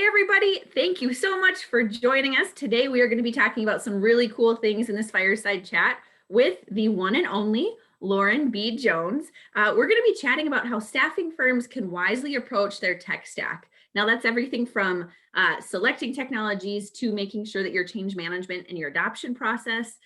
Hey everybody, thank you so much for joining us. Today we are going to be talking about some really cool things in this fireside chat with the one and only Lauren B. Jones. We're going to be chatting about how staffing firms can wisely approach their tech stack. Now that's everything from selecting technologies to making sure that your change management and your adoption process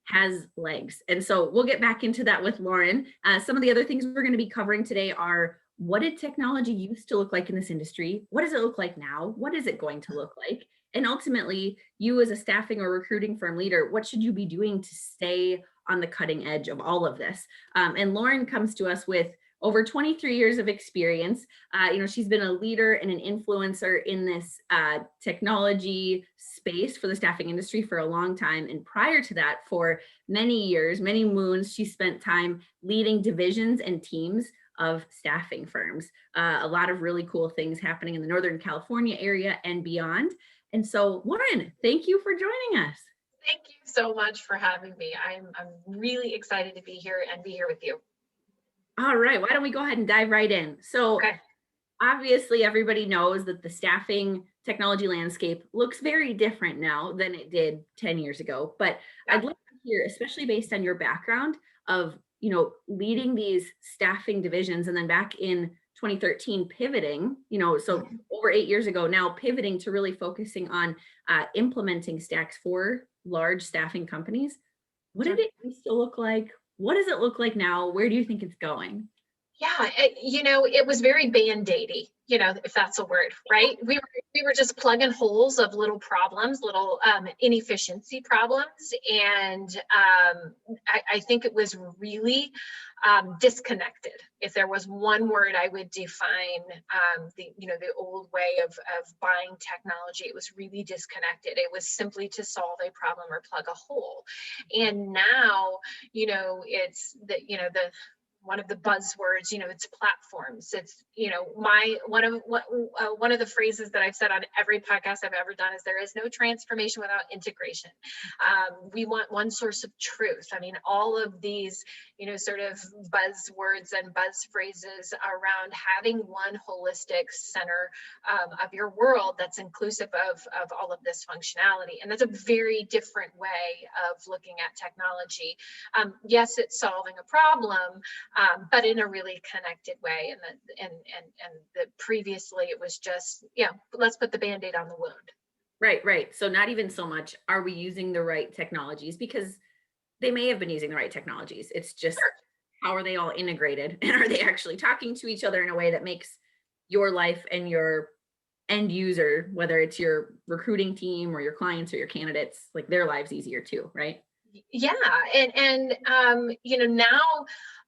has legs. And so we'll get back into that with Lauren. Some of the other things we're going to be covering today are: what did technology used to look like in this industry? What does it look like now? What is it going to look like? And ultimately, you as a staffing or recruiting firm leader, what should you be doing to stay on the cutting edge of all of this? And Lauren comes to us with over 23 years of experience. She's been a leader and an influencer in this technology space for the staffing industry for a long time. And prior to that, for many years, many moons, she spent time leading divisions and teams of staffing firms. A lot of really cool things happening in the Northern California area and beyond. And so, Lauren, thank you for joining us. Thank you so much for having me. I'm really excited to be here and be here with you. All right, why don't we go ahead and dive right in? So, obviously, everybody knows that the staffing technology landscape looks very different now than it did 10 years ago. But I'd like to hear, especially based on your background of leading these staffing divisions, and then back in 2013 pivoting, so over 8 years ago now, pivoting to really focusing on implementing stacks for large staffing companies. What did it used to look like? What does it look like now? Where do you think it's going? Yeah, it was very band-aidy, if that's a word, right? We were just plugging holes of little problems, little inefficiency problems. And I think it was really disconnected. If there was one word I would define the old way of buying technology, it was really disconnected. It was simply to solve a problem or plug a hole. And now, it's the one of the buzzwords, it's platforms. It's, one of the phrases that I've said on every podcast I've ever done is there is no transformation without integration. We want one source of truth. I mean, all of these, sort of buzzwords and buzz phrases around having one holistic center of your world that's inclusive of all of this functionality. And that's a very different way of looking at technology. Yes, it's solving a problem, but in a really connected way. And the previously it was just, let's put the Band-Aid on the wound. Right. So not even so much, are we using the right technologies? Because they may have been using the right technologies. It's just, how are they all integrated? And are they actually talking to each other in a way that makes your life and your end user, whether it's your recruiting team or your clients or your candidates, like their lives easier too, right? Yeah. And now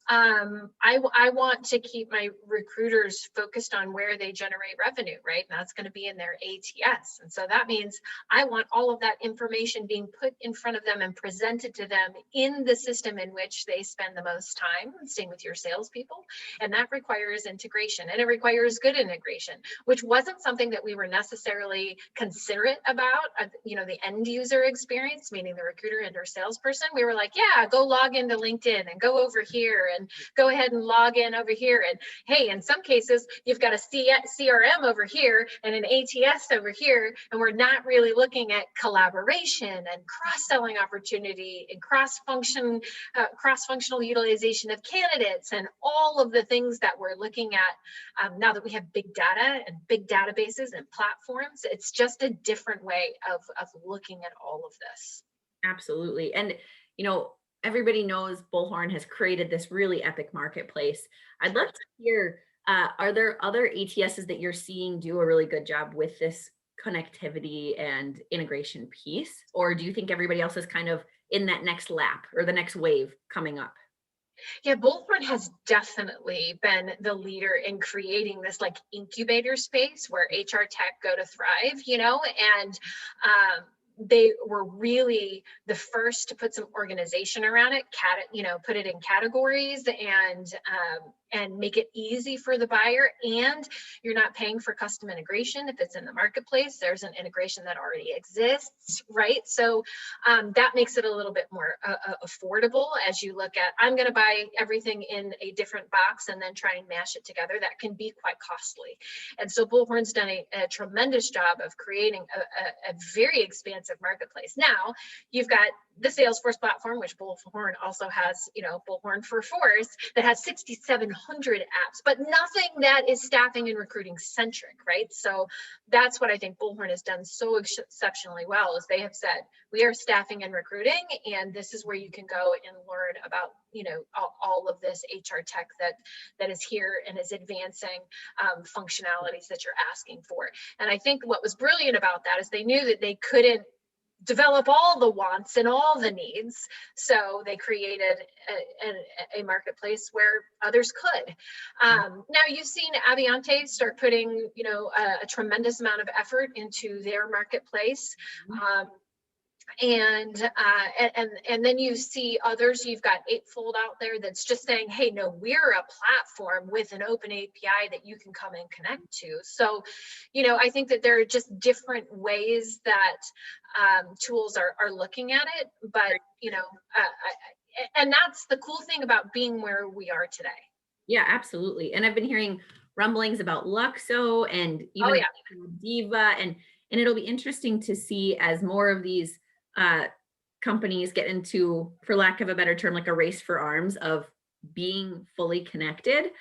I want to keep my recruiters focused on where they generate revenue, right? And that's going to be in their ATS. And so that means I want all of that information being put in front of them and presented to them in the system in which they spend the most time. Same with your salespeople. And that requires integration, and it requires good integration, which wasn't something that we were necessarily considerate about, the end user experience, meaning the recruiter and our salesperson. We were like, yeah, go log into LinkedIn and go over here and go ahead and log in over here. And hey, in some cases, you've got a CRM over here and an ATS over here, and we're not really looking at collaboration and cross-selling opportunity and cross-functional utilization of candidates and all of the things that we're looking at now that we have big data and big databases and platforms. It's just a different way of looking at all of this. Absolutely. And, everybody knows Bullhorn has created this really epic marketplace. I'd love to hear, are there other ATSs that you're seeing do a really good job with this connectivity and integration piece? Or do you think everybody else is kind of in that next lap or the next wave coming up? Yeah, Bullhorn has definitely been the leader in creating this incubator space where HR tech go to thrive, and they were really the first to put some organization around it, put it in categories and make it easy for the buyer. And you're not paying for custom integration. If it's in the marketplace, there's an integration that already exists, right? So that makes it a little bit more affordable as you look at, I'm going to buy everything in a different box and then try and mash it together. That can be quite costly. And so Bullhorn's done a tremendous job of creating a very expansive marketplace. Now you've got the Salesforce platform, which Bullhorn also has, Bullhorn for Force, that has 6,700 apps, but nothing that is staffing and recruiting centric, right? So that's what I think Bullhorn has done so exceptionally well, is they have said, we are staffing and recruiting, and this is where you can go and learn about, all of this HR tech that is here and is advancing functionalities that you're asking for. And I think what was brilliant about that is they knew that they couldn't develop all the wants and all the needs. So they created a marketplace where others could. Now you've seen Aviante start putting, a tremendous amount of effort into their marketplace. And then you see others, you've got Eightfold out there that's just saying, hey, no, we're a platform with an open API that you can come and connect to. So, I think that there are just different ways that tools are looking at it, but, and that's the cool thing about being where we are today. Yeah, absolutely. And I've been hearing rumblings about Luxo and even Diva, and it'll be interesting to see as more of these companies get into, for lack of a better term, like a race for arms of being fully connected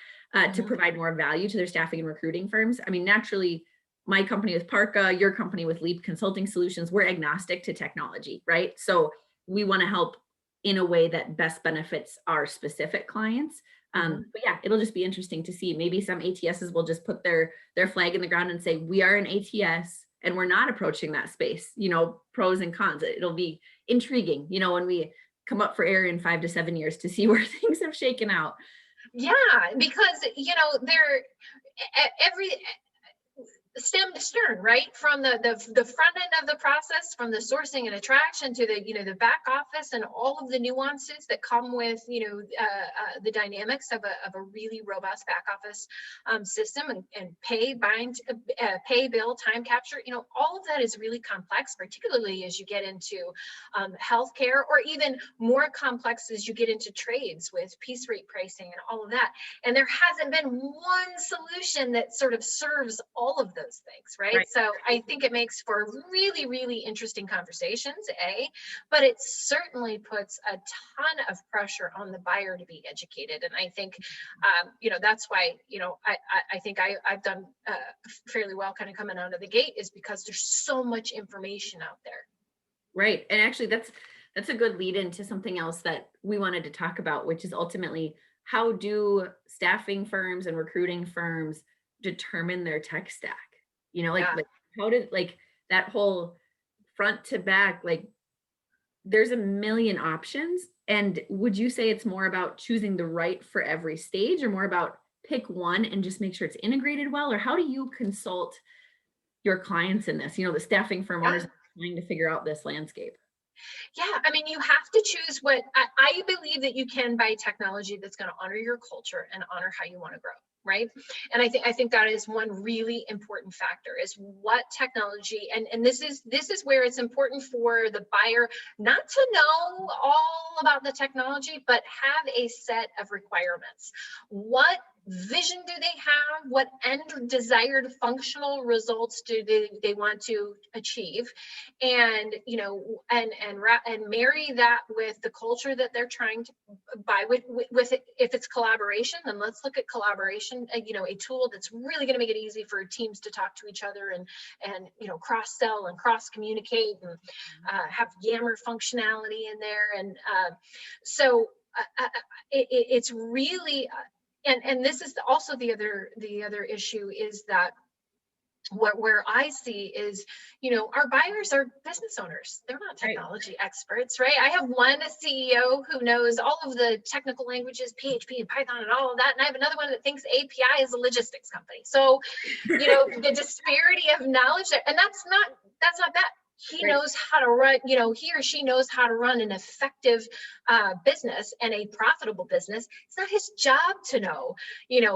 to provide more value to their staffing and recruiting firms. I mean, naturally, my company with Parka, your company with Leap Consulting Solutions, we're agnostic to technology, right? So we want to help in a way that best benefits our specific clients. But yeah, it'll just be interesting to see. Maybe some ATSs will just put their flag in the ground and say, we are an ATS and we're not approaching that space, pros and cons. It'll be intriguing, when we come up for air in 5 to 7 years to see where things have shaken out. Yeah, because, they're every stem to stern, right? From the front end of the process, from the sourcing and attraction to the back office and all of the nuances that come with, the dynamics of a really robust back office system and pay, bill, time capture, all of that is really complex, particularly as you get into healthcare, or even more complex as you get into trades with piece rate pricing and all of that. And there hasn't been one solution that sort of serves all of those things, right? So I think it makes for really, really interesting conversations, but it certainly puts a ton of pressure on the buyer to be educated. And I think, that's why, I think I've done fairly well kind of coming out of the gate, is because there's so much information out there. Right. And actually that's a good lead into something else that we wanted to talk about, which is ultimately, how do staffing firms and recruiting firms determine their tech stack? Like how did, that whole front to back, there's a million options. And would you say it's more about choosing the right for every stage, or more about pick one and just make sure it's integrated well? Or how do you consult your clients in this, the staffing firm owners trying to figure out this landscape? Yeah, I mean, you have to choose what I believe that you can buy technology that's going to honor your culture and honor how you want to grow, right? And I think that is one really important factor, is what technology, and this is where it's important for the buyer not to know all about the technology, but have a set of requirements. What vision do they have? What end desired functional results do they want to achieve? And and marry that with the culture that they're trying to buy with it. If it's collaboration, then let's look at collaboration, a tool that's really going to make it easy for teams to talk to each other and cross sell and cross communicate and have Yammer functionality in there. And so it's really and this is also the other issue, is that where I see is, our buyers are business owners. They're not technology experts, right? I have one CEO who knows all of the technical languages, PHP and Python and all of that. And I have another one that thinks API is a logistics company. So, the disparity of knowledge there, and that's not bad. he Right. knows how to run, he or she knows how to run an effective business and a profitable business. It's not his job to know,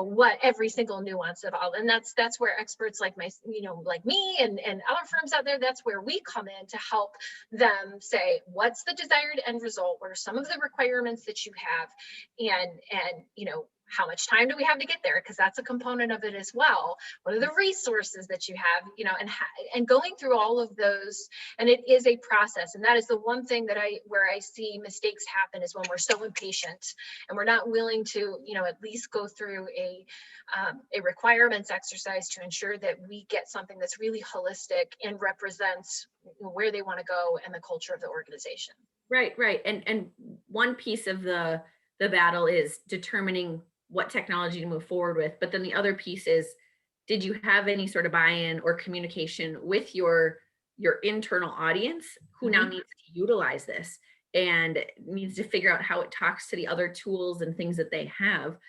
what every single nuance of all. And that's where experts like like me and other firms out there, that's where we come in to help them say, what's the desired end result? What are some of the requirements that you have? And how much time do we have to get there? Because that's a component of it as well. What are the resources that you have? And going through all of those, and it is a process. And that is the one thing where I see mistakes happen, is when we're so impatient and we're not willing to, at least go through a requirements exercise to ensure that we get something that's really holistic and represents where they want to go and the culture of the organization. Right, right. And one piece of the battle is determining what technology to move forward with. But then the other piece is, did you have any sort of buy-in or communication with your internal audience who now Mhm. needs to utilize this and needs to figure out how it talks to the other tools and things that they have.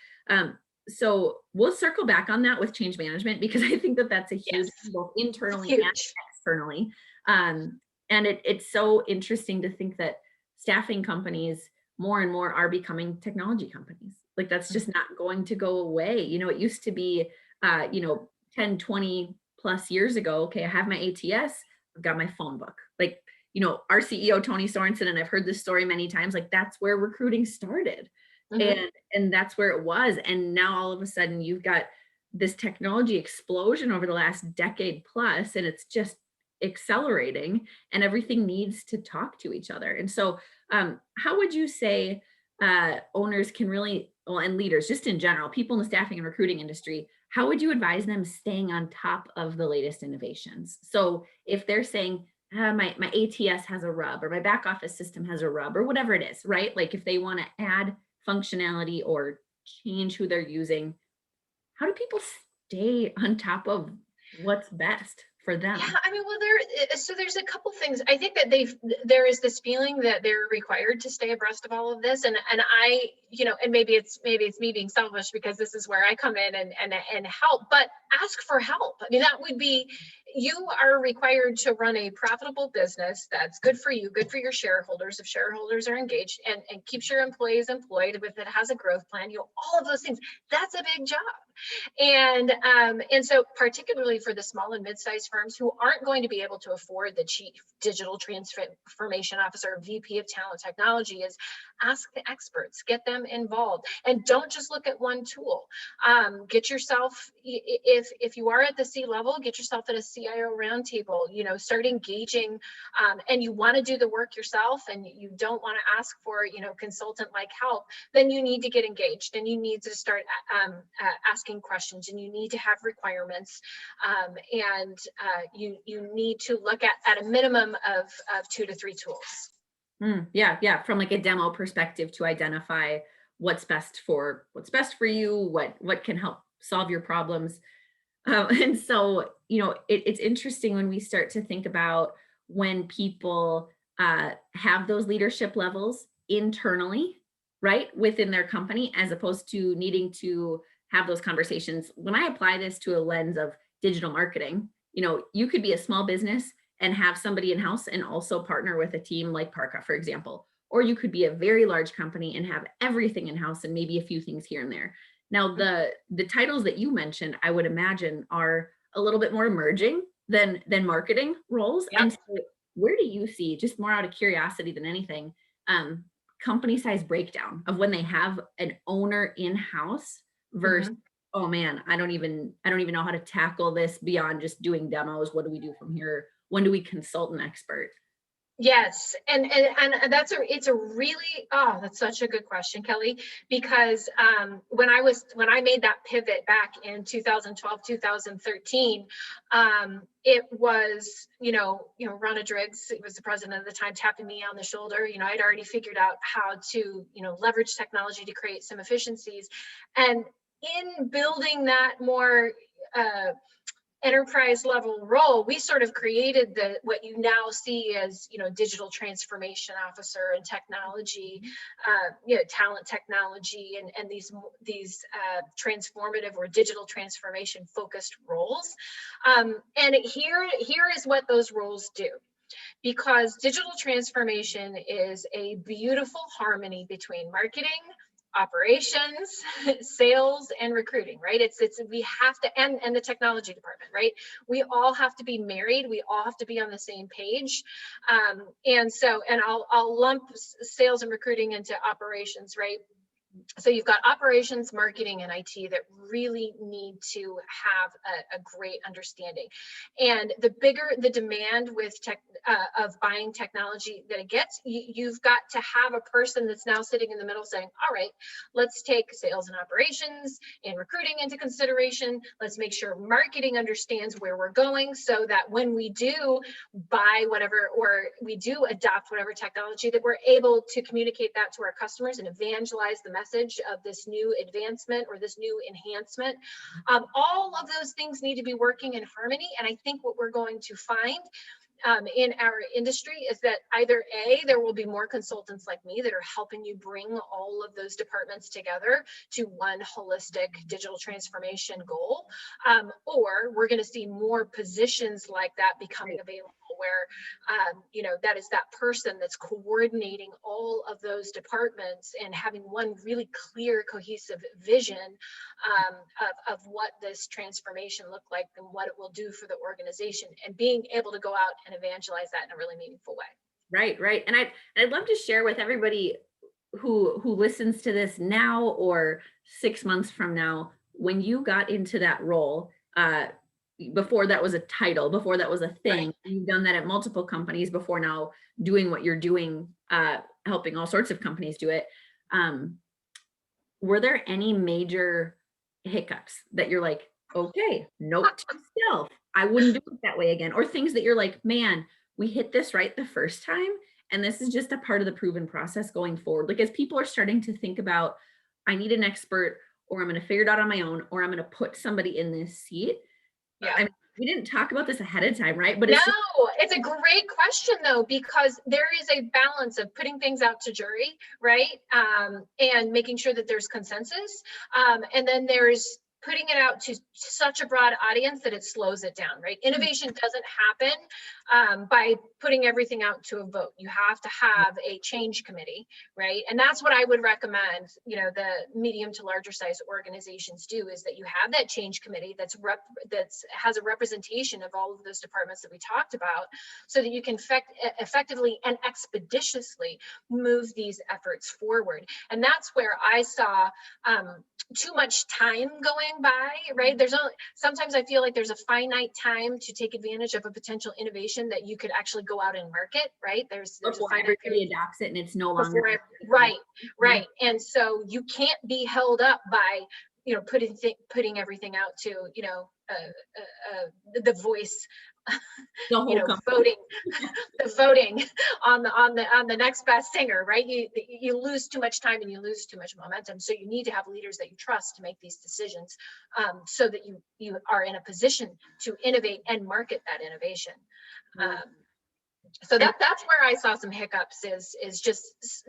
So we'll circle back on that with change management, because I think that that's a huge, Yes, both internally and huge. externally. And it's so interesting to think that staffing companies more and more are becoming technology companies. Like, that's just not going to go away. It used to be, 10, 20 plus years ago, okay, I have my ATS, I've got my phone book. Like, our CEO, Tony Sorensen, and I've heard this story many times, like, that's where recruiting started. Mhm. And that's where it was. And now all of a sudden you've got this technology explosion over the last decade plus, and it's just accelerating, and everything needs to talk to each other. And so, how would you say owners can really, well, and leaders just in general, people in the staffing and recruiting industry, how would you advise them staying on top of the latest innovations? So if they're saying, my ATS has a rub, or my back office system has a rub, or whatever it is, right? Like, if they want to add functionality or change who they're using, how do people stay on top of what's best for Yeah, them? I mean, well, there's a couple things. I think that there is this feeling that they're required to stay abreast of all of this, and I, and maybe it's me being selfish, because this is where I come in and help, but ask for help. I mean, that would be, you are required to run a profitable business that's good for you, good for your shareholders, if shareholders are engaged, and keeps your employees employed, if it has a growth plan, all of those things. That's a big job. And so particularly for the small and mid-sized firms who aren't going to be able to afford the chief digital transformation officer, VP of talent technology, is ask the experts, get them involved, and don't just look at one tool. Get yourself, if you are at the C level, get yourself at a CIO roundtable, start engaging, and you want to do the work yourself and you don't want to ask for, consultant like help, then you need to get engaged, and you need to start asking questions, and you need to have requirements, and you need to look at a minimum of 2 to 3 tools. Yeah, yeah. From like a demo perspective, to identify what's best for you, what can help solve your problems. And so, it's interesting when we start to think about when people have those leadership levels internally, right, within their company, as opposed to needing to have those conversations. When I apply this to a lens of digital marketing, you could be a small business and have somebody in house and also partner with a team like Parka, for example. Or you could be a very large company and have everything in house and maybe a few things here and there. Now, the titles that you mentioned, I would imagine, are a little bit more emerging than marketing roles. Yep. And so, where do you see, just more out of curiosity than anything, um, company size breakdown of when they have an owner in house versus, Mhm. oh man, I don't even know how to tackle this beyond just doing demos. What do we do from here? When do we consult an expert? Yes, and it's a really, that's such a good question, Kelly, because when I made that pivot back in 2012, 2013, it was, Ronna Driggs, it was the president at the time, tapping me on the shoulder. I'd already figured out how to, leverage technology to create some efficiencies, and in building that more enterprise level role, we sort of created what you now see as, digital transformation officer and technology, talent technology, and these transformative or digital transformation focused roles. And here is what those roles do. because digital transformation is a beautiful harmony between marketing, operations, sales, and recruiting, right? We have to, and the technology department, right? We all have to be married. We all have to be on the same page. And I'll lump sales and recruiting into operations, right? So you've got operations, marketing, and IT that really need to have a great understanding. And the bigger the demand with of buying technology that it gets, you've got to have a person that's now sitting in the middle saying, all right, let's take sales and operations and recruiting into consideration. Let's make sure marketing understands where we're going so that when we do buy whatever, or we do adopt whatever technology, that we're able to communicate that to our customers and evangelize the message of this new advancement or this new enhancement. All of those things need to be working in harmony. And I think what we're going to find in our industry is that either A, there will be more consultants like me that are helping you bring all of those departments together to one holistic digital transformation goal, or we're going to see more positions like that becoming available where, that is that person that's coordinating all of those departments and having one really clear, cohesive vision of what this transformation looked like and what it will do for the organization, and being able to go out and evangelize that in a really meaningful way. Right. And I'd love to share with everybody who listens to this now or 6 months from now, when you got into that role, before that was a title, before that was a thing, Right. you've done that at multiple companies before now, doing what you're doing, helping all sorts of companies do it. Were there any major hiccups that you're like, okay, note to self, I wouldn't do it that way again? Or things that you're like, man, we hit this right the first time, and this is just a part of the proven process going forward. Like as people are starting to think about, I need an expert, or I'm going to figure it out on my own, or I'm going to put somebody in this seat. Yeah. I mean, we didn't talk about this ahead of time, right? But No, it's just, it's a great question though, because there is a balance of putting things out to jury, right? And making sure that there's consensus. And then there's putting it out to such a broad audience that it slows it down, right? Innovation doesn't happen by putting everything out to a vote. You have to have a change committee, right? And that's what I would recommend, the medium to larger size organizations do, is that you have that change committee that has a representation of all of those departments that we talked about, so that you can effectively and expeditiously move these efforts forward. And that's where I saw too much time going by, right? Sometimes I feel like there's a finite time to take advantage of a potential innovation that you could actually go out and market, right? There's a finite everybody adopts it and it's no longer right. And so you can't be held up by putting everything out to the voice, the whole voting the voting on the next best singer, right? You lose too much time and you lose too much momentum. So you need to have leaders that you trust to make these decisions, so that you are in a position to innovate and market that innovation. So that's where I saw some hiccups, is just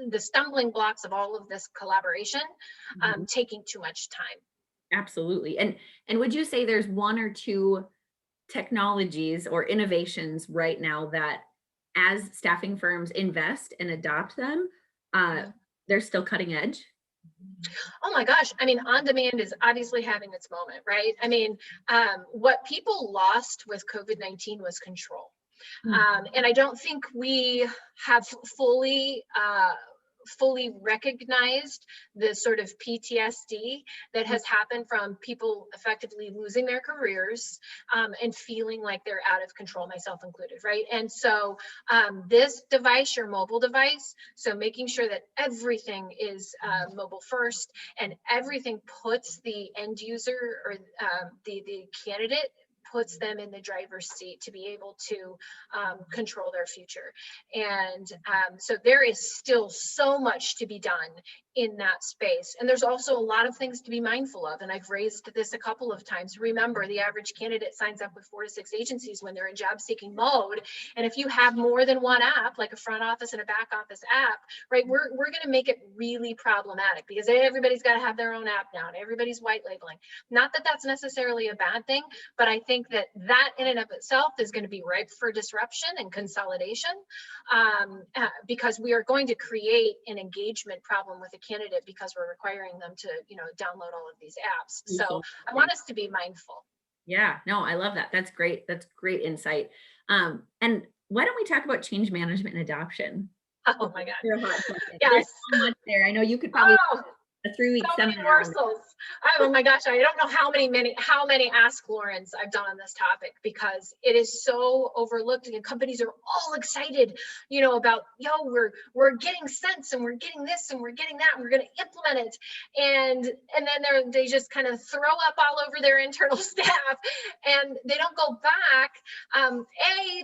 the stumbling blocks of all of this collaboration taking too much time. Absolutely. And would you say there's one or two technologies or innovations right now that, as staffing firms invest and adopt them, they're still cutting edge? Oh my gosh. I mean, on demand is obviously having its moment, right? I mean, what people lost with COVID-19 was control. And I don't think we have fully recognized the sort of PTSD that has happened from people effectively losing their careers, and feeling like they're out of control, myself included, right? And so this device, your mobile device, so making sure that everything is mobile first, and everything puts the end user, or the candidate, puts them in the driver's seat to be able to control their future. And so there is still so much to be done in that space. And there's also a lot of things to be mindful of. And I've raised this a couple of times. Remember, the average candidate signs up with 4 to 6 agencies when they're in job seeking mode. And if you have more than one app, like a front office and a back office app, right, we're going to make it really problematic because everybody's got to have their own app now and everybody's white labeling. Not that that's necessarily a bad thing, but I think that in and of itself is going to be ripe for disruption and consolidation, because we are going to create an engagement problem with a candidate because we're requiring them to, download all of these apps. So I want us to be mindful. Yeah, no, I love that. That's great. That's great insight. And why don't we talk about change management and adoption? Oh my God. Yes. Yes. There's so much there. I know you could probably a 3-week so many seminar. morsels. Oh my gosh, I don't know how many Ask Laurens I've done on this topic because it is so overlooked and companies are all excited, about, we're getting sense and we're getting this and we're getting that and we're going to implement it. And then they just kind of throw up all over their internal staff and they don't go back.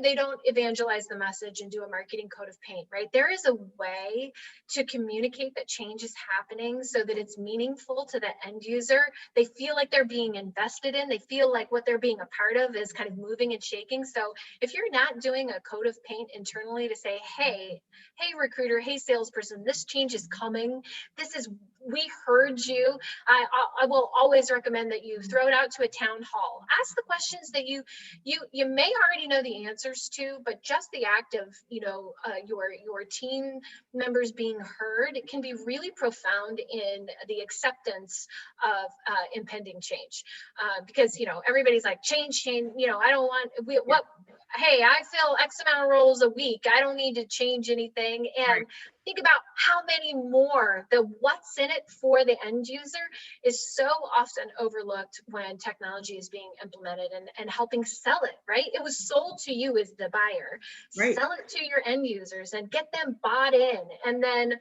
They don't evangelize the message and do a marketing coat of paint, right? There is a way to communicate that change is happening so that it's meaningful to the end user. They feel like they're being invested in. They feel like what they're being a part of is kind of moving and shaking. So if you're not doing a coat of paint internally to say, hey recruiter, hey salesperson, this change is coming. We heard you. I will always recommend that you throw it out to a town hall. Ask the questions that you may already know the answers to, but just the act of, your team members being heard, it can be really profound in the acceptance of impending change. Because, everybody's like, change, I don't want, hey, I fill X amount of roles a week. I don't need to change anything. And think about how many more, the what's in it for the end user is so often overlooked when technology is being implemented and helping sell it, right? It was sold to you as the buyer. Sell it to your end users and get them bought in. And then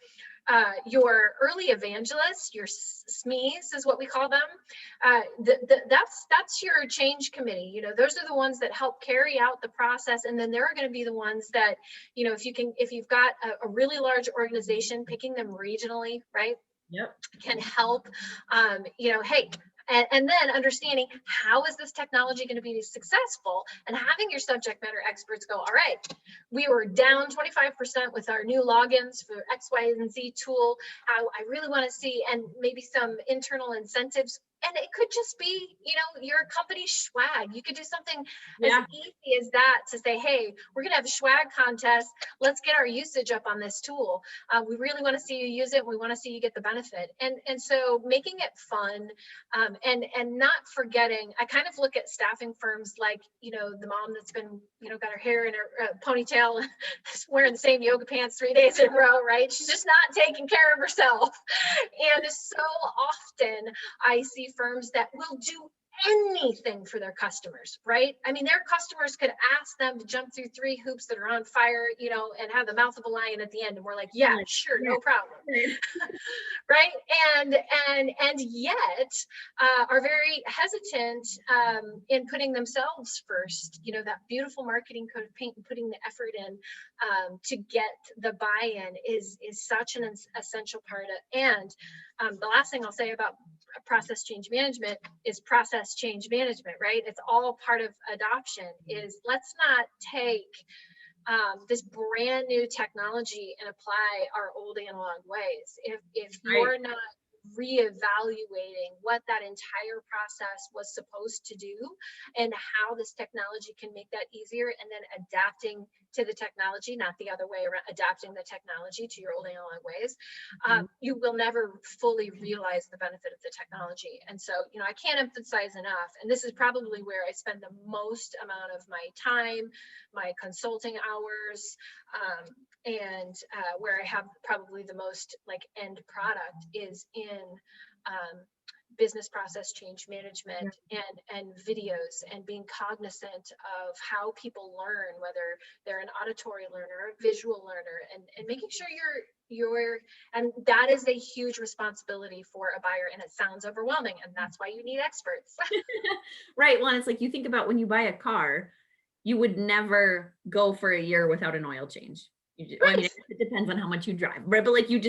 your early evangelists, your SMEs is what we call them. That's your change committee. Those are the ones that help carry out the process. And then there are going to be the ones that, if you've got a really large organization, picking them regionally, right? Yep. Can help, hey, and then understanding how is this technology going to be successful and having your subject matter experts go, all right, we were down 25% with our new logins for X, Y, and Z tool. I really want to see, and maybe some internal incentives. And it could just be, your company's swag. You could do something as easy as that to say, hey, we're going to have a swag contest. Let's get our usage up on this tool. We really want to see you use it. We want to see you get the benefit. And so making it fun and not forgetting, I kind of look at staffing firms like, the mom that's been, got her hair in her ponytail, wearing the same yoga pants 3 days in a row, right? She's just not taking care of herself. And so often I see firms that will do anything for their customers, right? I mean, their customers could ask them to jump through 3 hoops that are on fire, and have the mouth of a lion at the end. And we're like, yeah, sure, no problem. Right. And yet are very hesitant in putting themselves first, that beautiful marketing coat of paint and putting the effort in to get the buy-in is such an essential part of. And the last thing I'll say about process change management is process change management, right? It's all part of adoption. Is let's not take this brand new technology and apply our old analog ways. If you're not reevaluating what that entire process was supposed to do and how this technology can make that easier, and then adapting to the technology, not the other way around, adapting the technology to your old analog ways, you will never fully realize the benefit of the technology. And so, I can't emphasize enough, and this is probably where I spend the most amount of my time, my consulting hours, and where I have probably the most end product is in business process change management and videos, and being cognizant of how people learn, whether they're an auditory learner, a visual learner, and making sure and that is a huge responsibility for a buyer, and it sounds overwhelming, and that's why you need experts. Right. Well, it's like you think about when you buy a car, you would never go for a year without an oil change. Well, I mean, Right. it depends on how much you drive, right? But like you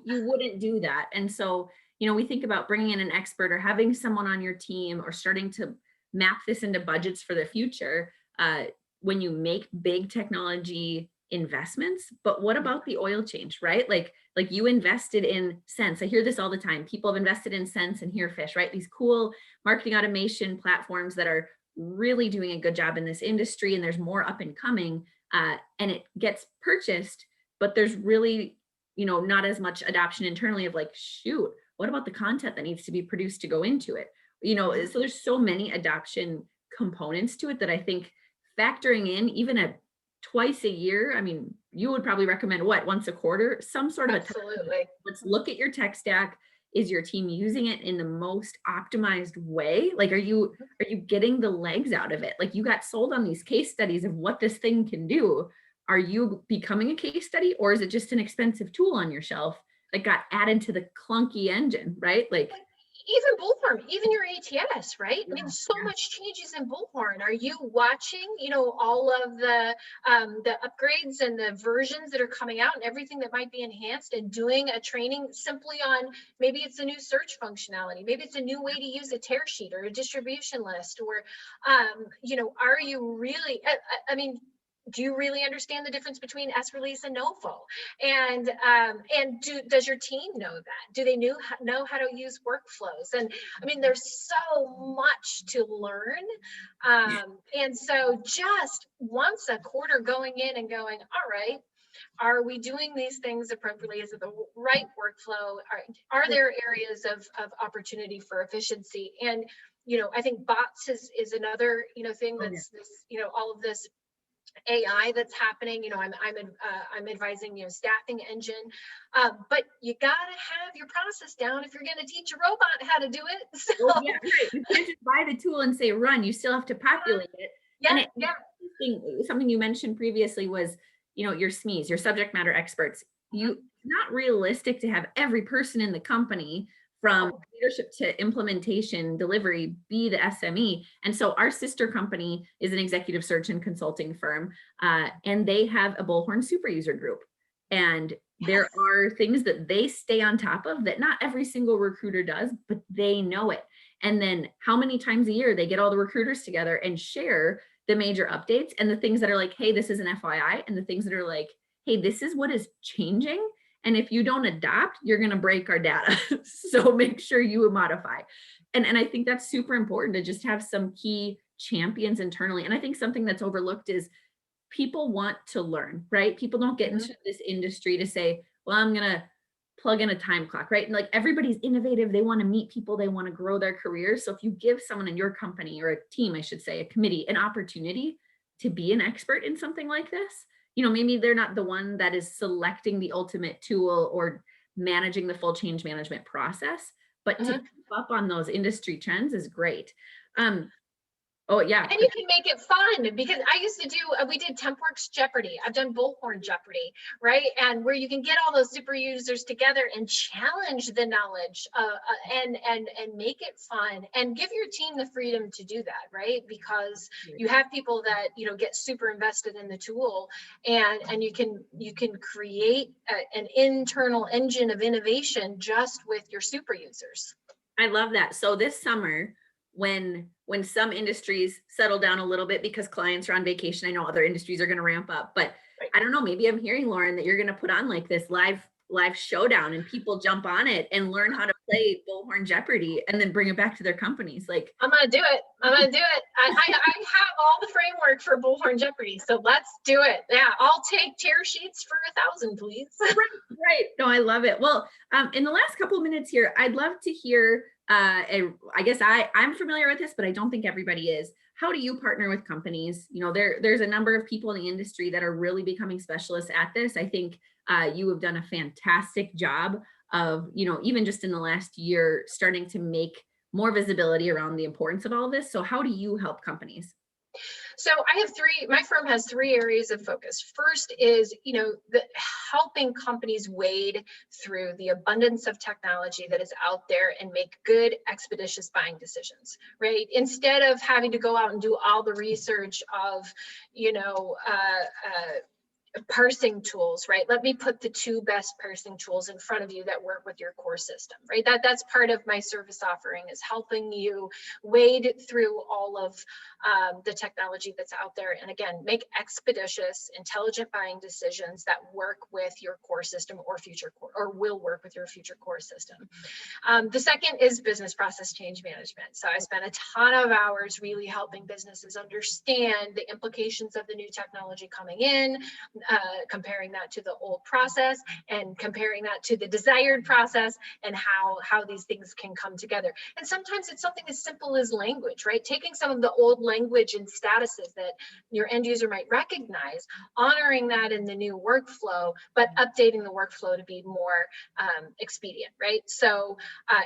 wouldn't do that. And so, we think about bringing in an expert or having someone on your team or starting to map this into budgets for the future when you make big technology investments. But what about the oil change, right? Like you invested in Sense. I hear this all the time. People have invested in Sense and Herefish, right? These cool marketing automation platforms that are really doing a good job in this industry, and there's more up and coming, and it gets purchased, but there's really, not as much adoption internally of like, shoot, what about the content that needs to be produced to go into it? So there's so many adoption components to it that I think factoring in even a twice a year, I mean, you would probably recommend what, once a quarter, some sort of a Absolutely. let's look at your tech stack. Is your team using it in the most optimized way? Like, are you getting the legs out of it? Like, you got sold on these case studies of what this thing can do. Are you becoming a case study, or is it just an expensive tool on your shelf that got added to the clunky engine, right? Like, Even Bullhorn, even your ATS, right? I yeah, mean, so yeah. much changes in Bullhorn. Are you watching, all of the upgrades and the versions that are coming out and everything that might be enhanced, and doing a training simply on, maybe it's a new search functionality, maybe it's a new way to use a tear sheet or a distribution list, or, are you really, I mean, do you really understand the difference between S release and NoFo? And does your team know that? Do they know how to use workflows? And I mean, there's so much to learn. And so just once a quarter going in and going, all right, are we doing these things appropriately? Is it the right workflow? Are there areas of opportunity for efficiency? And I think bots is another thing Oh, yeah. that's this, all of this AI that's happening. I'm advising staffing engine, but you gotta have your process down if you're going to teach a robot how to do it. Well, So yeah, right. You can't just buy the tool and say run. You still have to populate it. yeah, And yeah, something you mentioned previously was, your SMEs, your subject matter experts. It's not realistic to have every person in the company, from no, leadership to implementation delivery, be the SME. And so our sister company is an executive search and consulting firm, and they have a Bullhorn super user group. And there yes, are things that they stay on top of that not every single recruiter does, but they know it. And then how many times a year they get all the recruiters together and share the major updates and the things that are like, hey, this is an FYI, and the things that are like, hey, this is what is changing. And if you don't adopt, you're going to break our data. So make sure you modify. And I think that's super important to just have some key champions internally. And I think something that's overlooked is people want to learn, right? People don't get into this industry to say, well, I'm going to plug in a time clock, right? And like, everybody's innovative. They want to meet people, they want to grow their careers. So if you give someone in your company, or a team, I should say, a committee, an opportunity to be an expert in something like this, maybe they're not the one that is selecting the ultimate tool or managing the full change management process, but to Mhm. keep up on those industry trends is great. Oh yeah. And you can make it fun, because I used to do, we did TempWorks Jeopardy. I've done Bullhorn Jeopardy, right? And where you can get all those super users together and challenge the knowledge, and make it fun, and give your team the freedom to do that, right? Because you have people that get super invested in the tool, and you can create an internal engine of innovation just with your super users. I love that. So this summer, when some industries settle down a little bit because clients are on vacation, I know other industries are going to ramp up, but Right. I don't know, maybe I'm hearing, Lauren, that you're going to put on like this live showdown, and people jump on it and learn how to play Bullhorn Jeopardy and then bring it back to their companies. Like, I'm gonna do it. I have all the framework for Bullhorn Jeopardy, so let's do it. Yeah, I'll take tear sheets for 1,000, please. right. No, I love it. Well, in the last couple of minutes here, I'd love to hear, I guess I'm familiar with this, but I don't think everybody is. How do you partner with companies? There's a number of people in the industry that are really becoming specialists at this. I think you have done a fantastic job of, even just in the last year, starting to make more visibility around the importance of all of this. So how do you help companies? So my firm has three areas of focus. First is, helping companies wade through the abundance of technology that is out there and make good, expeditious buying decisions, right? Instead of having to go out and do all the research of, parsing tools, right? Let me put the two best parsing tools in front of you that work with your core system, right? That's part of my service offering, is helping you wade through all of the technology that's out there. And again, make expeditious, intelligent buying decisions that work with your core system or future core, or will work with your future core system. The second is business process change management. So I spent a ton of hours really helping businesses understand the implications of the new technology coming in, comparing that to the old process and comparing that to the desired process, and how these things can come together. And sometimes it's something as simple as language, right? Taking some of the old language and statuses that your end user might recognize, honoring that in the new workflow, but updating the workflow to be more expedient, right? So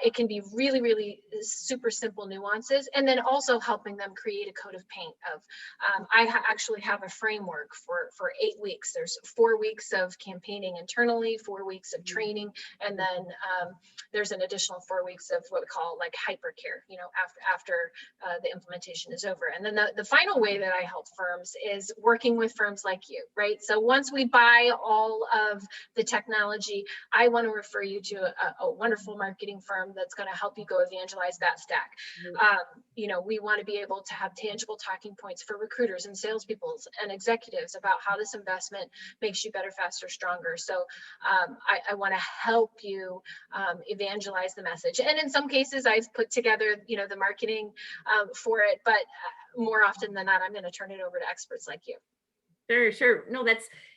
it can be really, really super simple nuances, and then also helping them create a coat of paint of, actually have a framework for 8 weeks. There's 4 weeks of campaigning internally, 4 weeks of training, and then there's an additional 4 weeks of what we call like hypercare, after the implementation is over. And then the final way that I help firms is working with firms like you, right? So once we buy all of the technology, I want to refer you to a wonderful marketing firm that's going to help you go evangelize that stack. We want to be able to have tangible talking points for recruiters and salespeople and executives about how this investment makes you better, faster, stronger. So I want to help you evangelize the message. And in some cases, I've put together, the marketing for it, but more often than not, I'm going to turn it over to experts like you. Sure. No,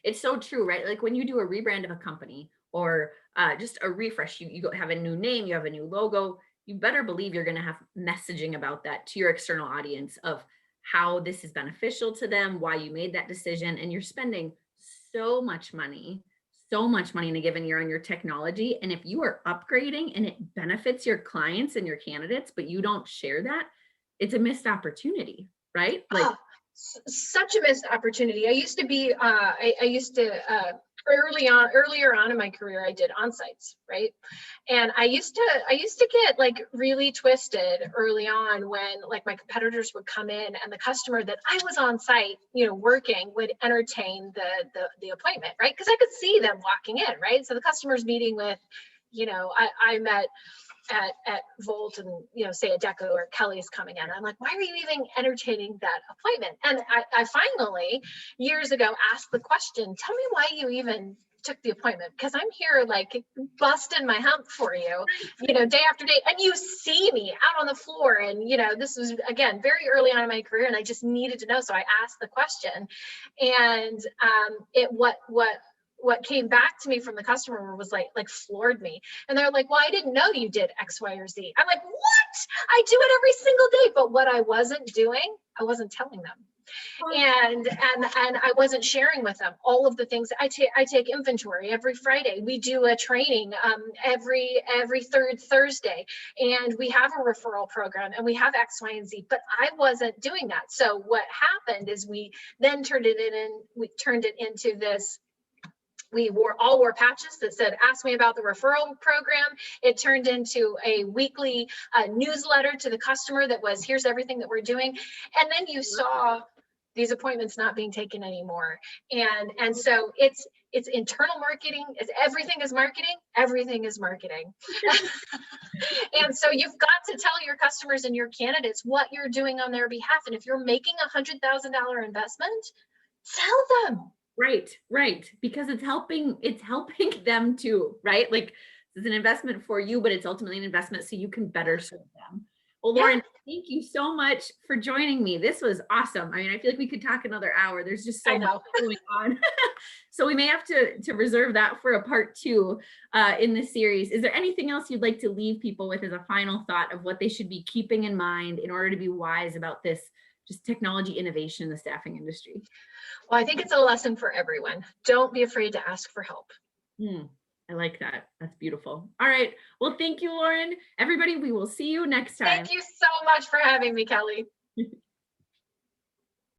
it's so true, right? Like when you do a rebrand of a company or just a refresh, you have a new name, you have a new logo, you better believe you're going to have messaging about that to your external audience of how this is beneficial to them, why you made that decision. And you're spending so much money in a given year on your technology. And if you are upgrading and it benefits your clients and your candidates, but you don't share that, it's a missed opportunity, right? Like, such a missed opportunity. I used to be, earlier on in my career, I did on-sites, right? And I used to get like really twisted early on when like my competitors would come in and the customer that I was on site, working, would entertain the appointment, right? Because I could see them walking in, right? So the customer's meeting with, I met at Volt and, say a Deco or Kelly's coming in. I'm like, why are you even entertaining that appointment? And I finally, years ago, asked the question, tell me why you even took the appointment, because I'm here like busting my hump for you, day after day, and you see me out on the floor. And, this was, again, very early on in my career, and I just needed to know. So I asked the question, and what came back to me from the customer was like floored me. And they're like, well, I didn't know you did X, Y, or Z. I'm like, what? I do it every single day. But what I wasn't doing, I wasn't telling them. And I wasn't sharing with them all of the things. I take inventory every Friday. We do a training every third Thursday, and we have a referral program, and we have X, Y, and Z. But I wasn't doing that. So what happened is we then turned it into this. We all wore patches that said, ask me about the referral program. It turned into a weekly newsletter to the customer that was, here's everything that we're doing. And then you saw these appointments not being taken anymore. And so it's internal marketing. Everything is marketing. Everything is marketing. And so you've got to tell your customers and your candidates what you're doing on their behalf. And if you're making $100,000 investment, tell them. Right. Because it's helping them too, right? Like it's an investment for you, but it's ultimately an investment so you can better serve them. Well, Lauren, thank you so much for joining me. This was awesome. I mean, I feel like we could talk another hour. There's just so much going on. So we may have to reserve that for a part 2 in this series. Is there anything else you'd like to leave people with as a final thought of what they should be keeping in mind in order to be wise about this just technology innovation in the staffing industry? Well, I think it's a lesson for everyone. Don't be afraid to ask for help. I like that. That's beautiful. All right. Well, thank you, Lauren. Everybody, we will see you next time. Thank you so much for having me, Kelly.